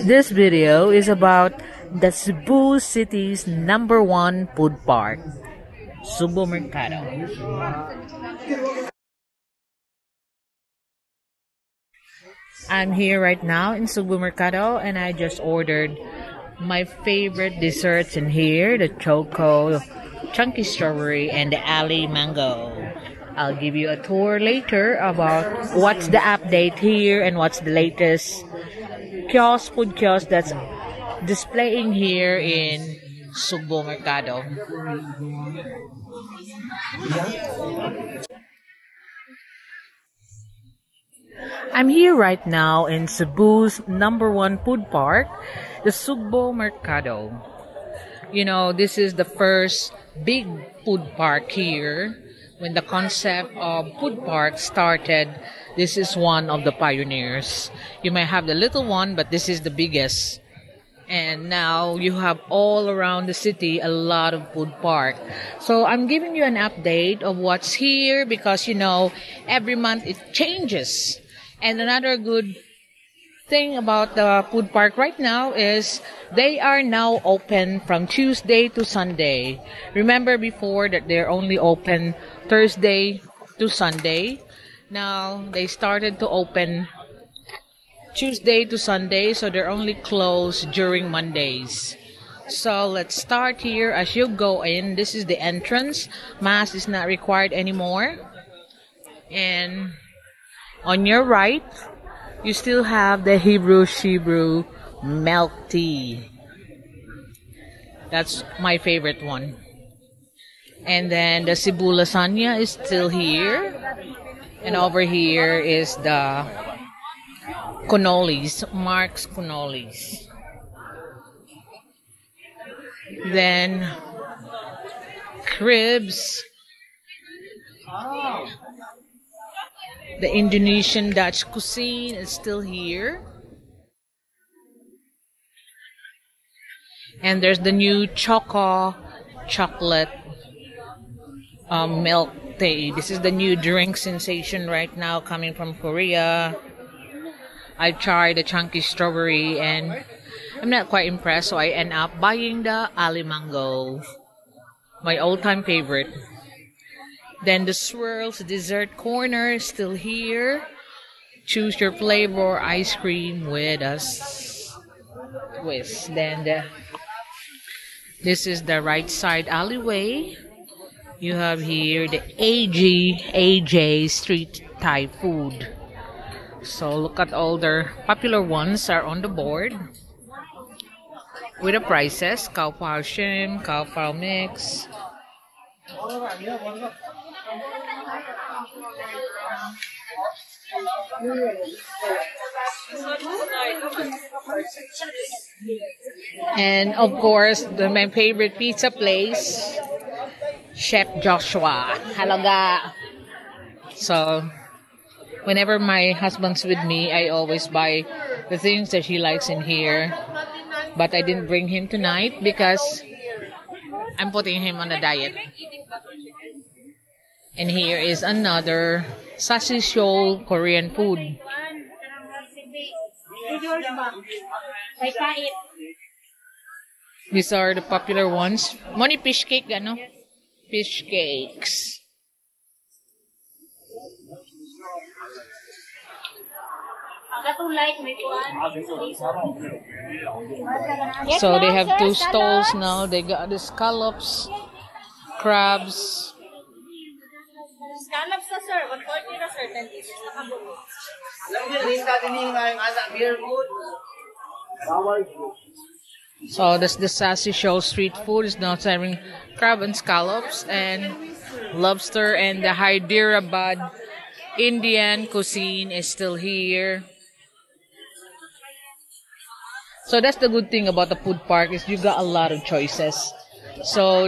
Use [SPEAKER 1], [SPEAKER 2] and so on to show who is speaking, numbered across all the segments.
[SPEAKER 1] This video is about the Cebu City's #1 food park, Sugbo Mercado. I'm here right now in Sugbo Mercado and I just ordered my favorite desserts in here, the choco, chunky strawberry, and the alley mango. I'll give you a tour later about what's the update here and what's the latest food kiosk that's displaying here in Sugbo Mercado. I'm here right now in Cebu's #1 food park, the Sugbo Mercado. You know, this is the first big food park here. When the concept of food park started, this is one of the pioneers. You might have the little one, but this is the biggest. And now you have all around the city a lot of food park. So I'm giving you an update of what's here because, you know, every month it changes. And another good thing about the food park right now is they are now open from Tuesday to Sunday. Remember before that they're only open Thursday to Sunday. Now they started to open Tuesday to Sunday, so they're only closed during Mondays. So let's start here. As you go in, this is the entrance. Mask is not required anymore. And on your right, you still have the Cebu milk tea. That's my favorite one. And then the Cebu lasagna is still here. And over here is the cannolis, Mark's cannolis. Then cribs. The Indonesian Dutch cuisine is still here. And there's the new chocolate milk tea. This is the new drink sensation right now coming from Korea. I tried the chunky strawberry and I'm not quite impressed, so I end up buying the alley mango, my all-time favorite. Then the swirls dessert corner is still here. Choose your flavor ice cream with a twist. Then this is the right side alleyway. You have here the AJ street Thai food. So look at all their popular ones are on the board with the prices. Cow pao shrimp, cow pao mix. And of course, my favorite pizza place, Chef Joshua. Halaga. So whenever my husband's with me, I always buy the things that he likes in here. But I didn't bring him tonight because I'm putting him on a diet. And here is another sashi show Korean food. These are the popular ones. Money fish cake, ano? Fish cakes. So they have two stalls now. They got the scallops, crabs.
[SPEAKER 2] Scallops na sir, 140 na sir, 10 pieces.
[SPEAKER 1] So that's the Sassy Show street food is now serving crab and scallops and lobster, and the Hyderabad Indian cuisine is still here. So that's the good thing about the food park is you got a lot of choices. So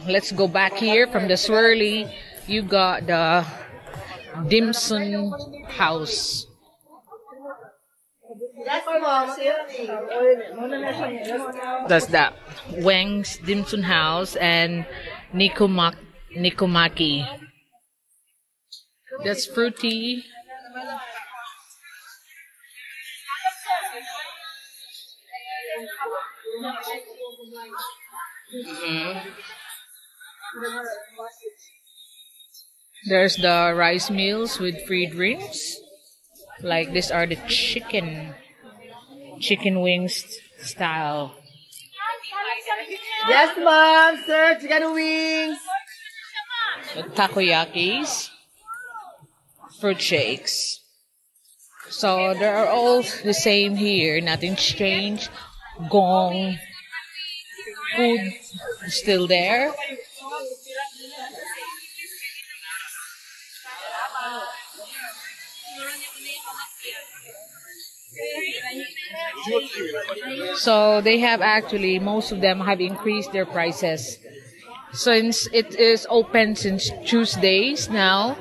[SPEAKER 1] let's go back here from the swirly. You got the dim sum house. That's that Wang's dim sum house and Nikomaki. That's fruity. Mhm. There's the rice meals with free drinks. Like these are the chicken wings style.
[SPEAKER 3] Yes, ma'am, sir. Chicken wings.
[SPEAKER 1] The takoyakis, fruit shakes. So they are all the same here. Nothing's changed. Gong food is still there. So they have actually most of them have increased their prices. Since it is open since Tuesdays now,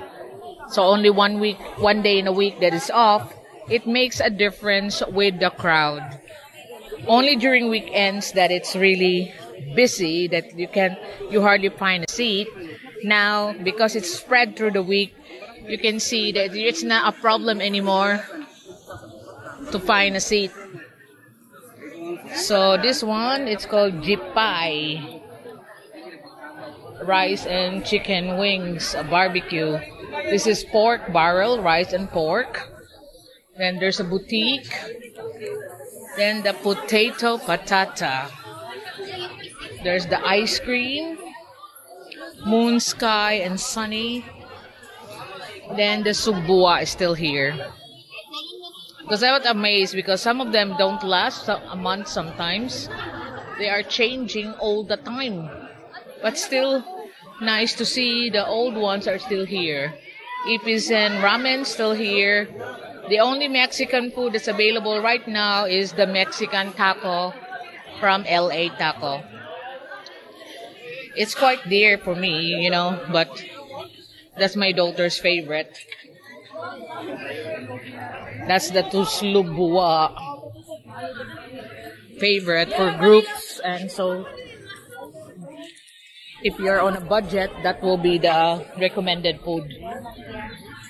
[SPEAKER 1] so only 1 week, 1 day in a week that is off, it makes a difference with the crowd. Only during weekends that it's really busy that you hardly find a seat. Now because it's spread through the week, you can see that it's not a problem anymore to find a seat. So this one, it's called Jipay. Rice and chicken wings, a barbecue. This is pork barrel, rice and pork. Then there's a boutique. Then the potato patata. There's the ice cream, moon sky and sunny. Then the Sugbo is still here. Because I was amazed because some of them don't last a month sometimes. They are changing all the time. But still nice to see the old ones are still here. Ipis and ramen still here. The only Mexican food that's available right now is the Mexican taco from LA Taco. It's quite dear for me, but that's my daughter's favorite. That's the Tuslubua favorite for groups, and so if you're on a budget, that will be the recommended food.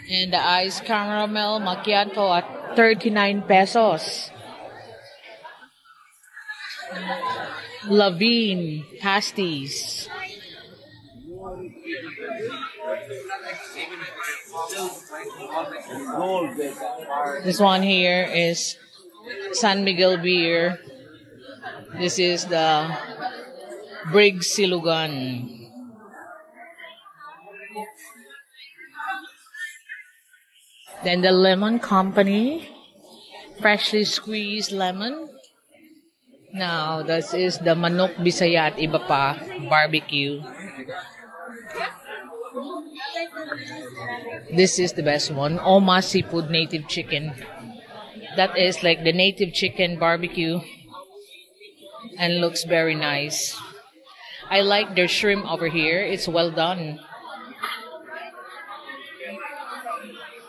[SPEAKER 1] And the iced caramel macchiato at 39 pesos. Lavine pasties. This one here is San Miguel beer. This is the Briggs Silugan. Then the lemon company, freshly squeezed lemon. Now, this is the Manok Bisaya at iba pa, barbecue. This is the best one, Oma Seafood Native Chicken. That is like the native chicken barbecue and looks very nice. I like their shrimp over here. It's well done.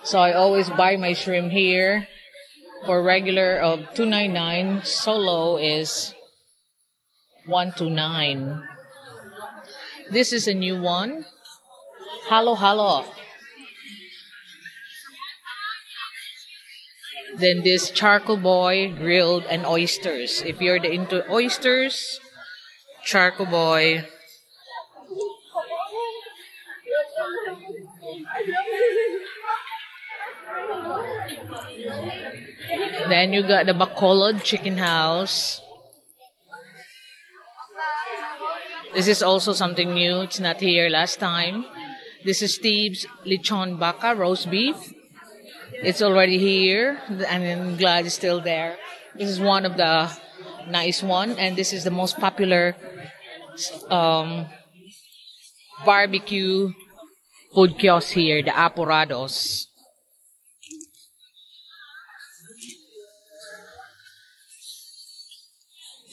[SPEAKER 1] So I always buy my shrimp here. For regular of $2.99, solo is $1.29. This is a new one. Halo halo. Then this charcoal boy grilled and oysters. If you're into oysters, charcoal boy. Then you got the Bacolod Chicken House. This is also something new. It's not here last time. This is Steve's Lechon Baka roast beef. It's already here, and I'm glad it's still there. This is one of the nice one, and this is the most popular barbecue food kiosk here, the Apurados.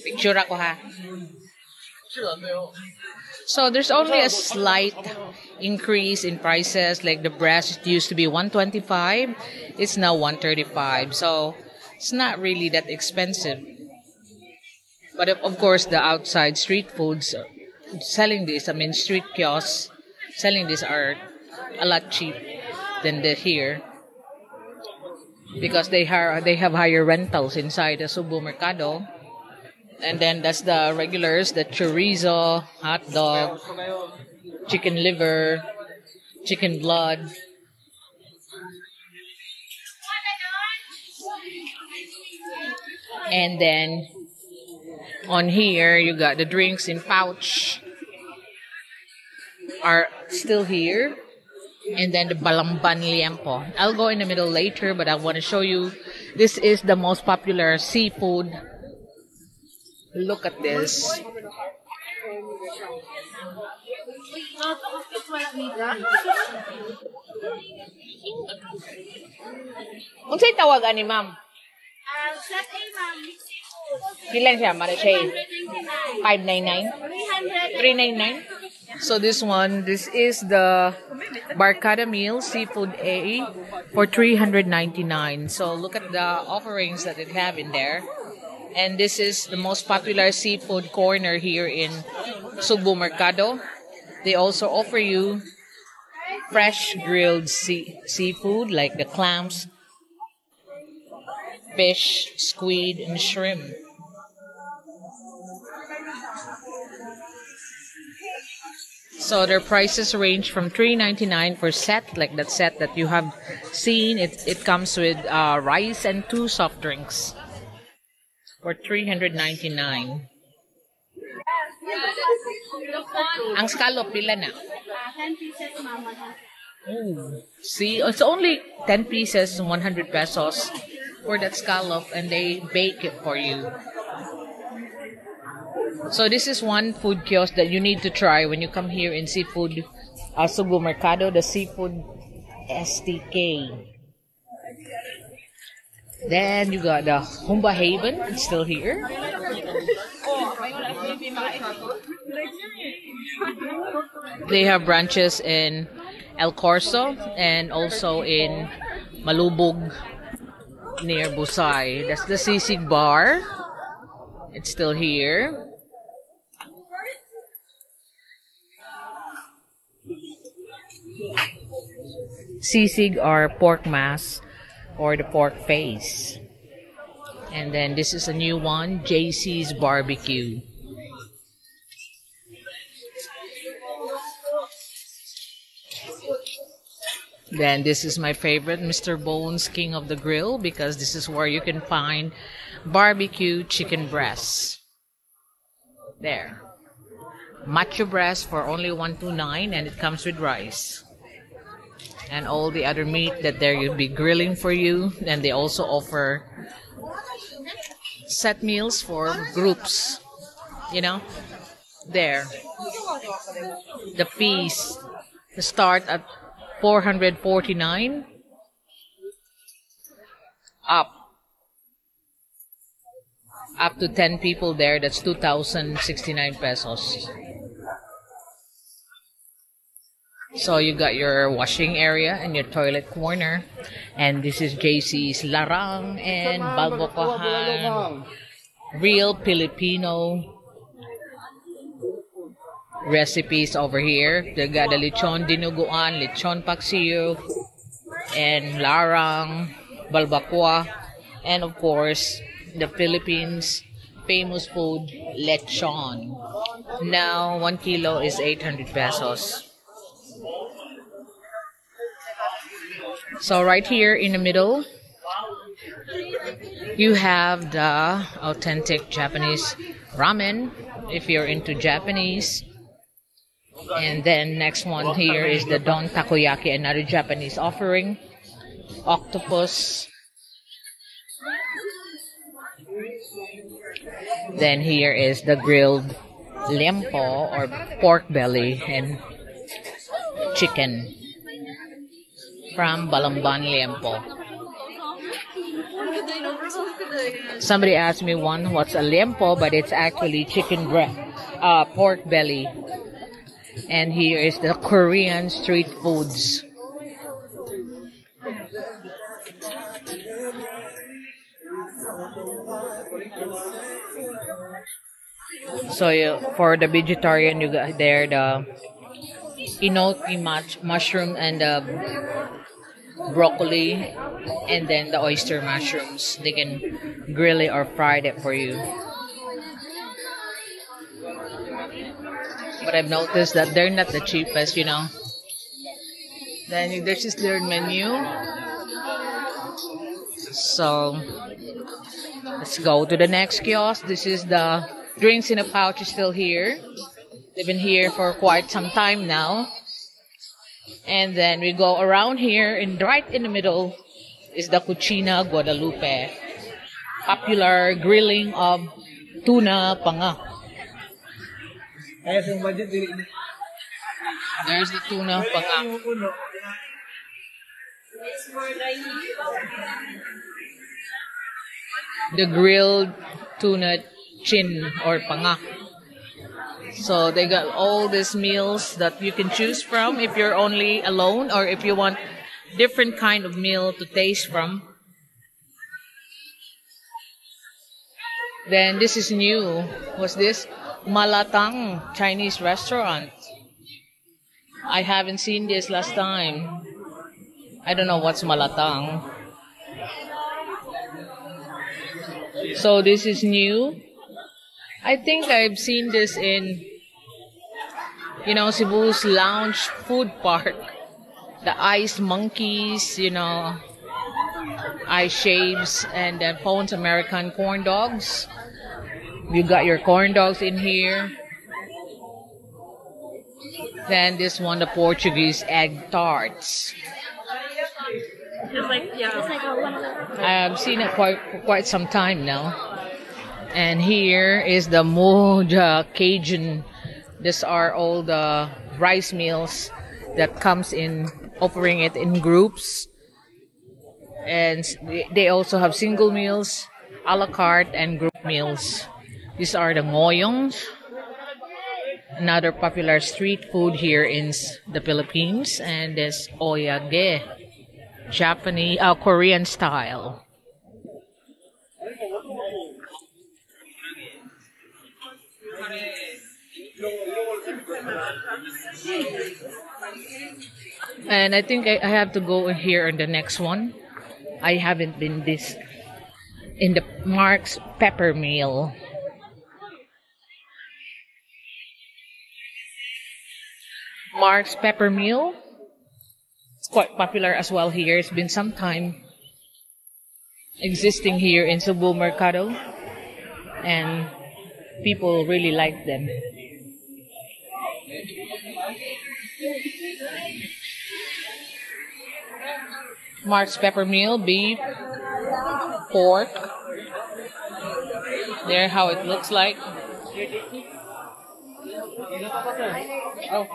[SPEAKER 1] Picture ako ha. So there's only a slight increase in prices. Like the breast, it used to be 125, it's now 135. So it's not really that expensive. But of course, the outside street foods selling this, street kiosks selling this are a lot cheap than the here because they have higher rentals inside the Sugbo Mercado. And then that's the regulars, the chorizo, hot dog, chicken liver, chicken blood. And then on here, you got the drinks in pouch are still here. And then the balamban liempo. I'll go in the middle later, but I want to show you. This is the most popular seafood. Look at this. Unsay tawagan ni ma'am?
[SPEAKER 2] Set A, ma'am.
[SPEAKER 1] Ilan siya? Mara siya 599? 399? So this is the Barcada meal, seafood A, for 399. So look at the offerings that they have in there. And this is the most popular seafood corner here in Sugbo Mercado. They also offer you fresh grilled seafood like the clams, fish, squid, and shrimp. So their prices range from $3.99 for set, like that set that you have seen. It comes with rice and 2 soft drinks for $3.99. Ang scallop pila na?
[SPEAKER 2] 10 pieces, ma'am.
[SPEAKER 1] Ooh. See, it's only 10 pieces, 100 pesos for that scallop, and they bake it for you. So this is one food kiosk that you need to try when you come here in seafood, Sugbo Mercado, the seafood STK. Then you got the Humba Haven, it's still here. They have branches in El Corso and also in Malubog near Busay. That's the Sisig Bar. It's still here. Sisig are pork mass or the pork face. And then this is a new one, JC's Barbecue. Then this is my favorite, Mr. Bones King of the Grill, because this is where you can find barbecue chicken breasts. There. Macho breast for only $129, and it comes with rice. And all the other meat that they'll be grilling for you. And they also offer set meals for groups. You know? There. The piece start at $449 up to 10 people there. That's 2,069 pesos. So you got your washing area and your toilet corner, and this is JC's Larang and Balbocahan, real Filipino recipes over here. They got the lechon dinuguan, lechon paksiyo, and larang, balbacoa, and of course the Philippines famous food lechon. Now 1 kilo is 800 pesos. So right here in the middle you have the authentic Japanese ramen if you're into Japanese. And then next one here is the Don Takoyaki, another Japanese offering. Octopus. Then here is the grilled liempo or pork belly and chicken from Balamban Liempo. Somebody asked me what's a liempo, but it's actually chicken pork belly. And here is the Korean street foods. So for the vegetarian, you got there the enoki mushroom and the broccoli, and then the oyster mushrooms. They can grill it or fry it for you. But I've noticed that they're not the cheapest, you know. Then this is their menu. So let's go to the next kiosk. This is the drinks in a pouch is still here. They've been here for quite some time now. And then we go around here, and right in the middle is the Cucina Guadalupe. Popular grilling of tuna panga. There's the tuna panga. The grilled tuna chin or panga. So they got all these meals that you can choose from if you're only alone or if you want different kind of meal to taste from. Then this is new. What's this? Malatang Chinese restaurant. I haven't seen this last time. I don't know what's Malatang. So this is new. I think I've seen this in, you know, Cebu's Lounge Food Park. The Ice Monkeys, you know, Ice Shaves, and then Pone's American Corn Dogs. You got your corn dogs in here. Then this one, the Portuguese egg tarts. I've seen it for quite some time now. And here is the Moja Cajun. These are all the rice meals that comes in, offering it in groups. And they also have single meals, a la carte, and group meals. These are the ngoyongs, another popular street food here in the Philippines. And this oyage, Japanese, Korean style. And I think I have to go here on the next one. I haven't been this in the Mark's Pepper Meal. Mark's Pepper Meal. It's quite popular as well here. It's been some time existing here in Sugbo Mercado, and people really like them. Mark's Pepper Meal, beef, pork. There, how it looks like. Oh.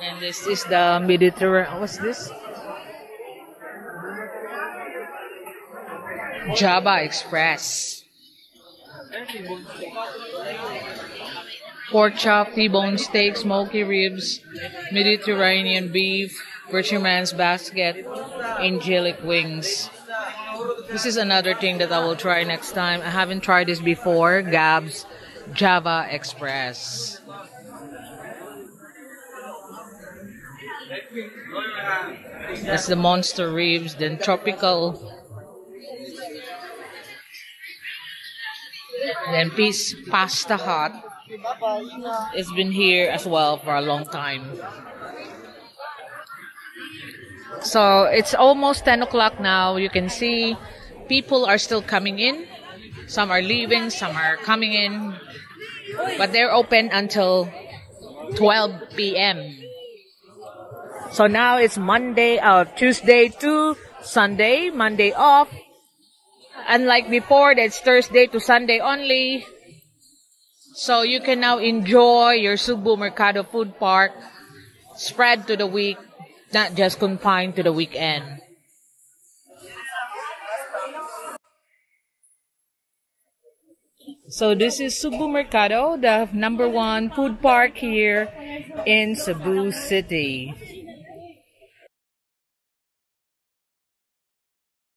[SPEAKER 1] And this is the Mediterranean. What's this? Java Express. Pork chop, T-bone steak, smoky ribs, Mediterranean beef, Fisherman's basket, angelic wings. This is another thing that I will try next time. I haven't tried this before. Gab's Java Express. That's the monster ribs, then tropical. Then Peace Pasta Hut. It's been here as well for a long time. So it's almost 10 o'clock now. You can see people are still coming in. Some are leaving, some are coming in. But they're open until 12 p.m. So now it's Tuesday to Sunday, Monday off. Unlike before, that's Thursday to Sunday only. So you can now enjoy your Sugbo Mercado Food Park spread to the week, not just confined to the weekend. So this is Sugbo Mercado, the #1 food park here in Cebu City.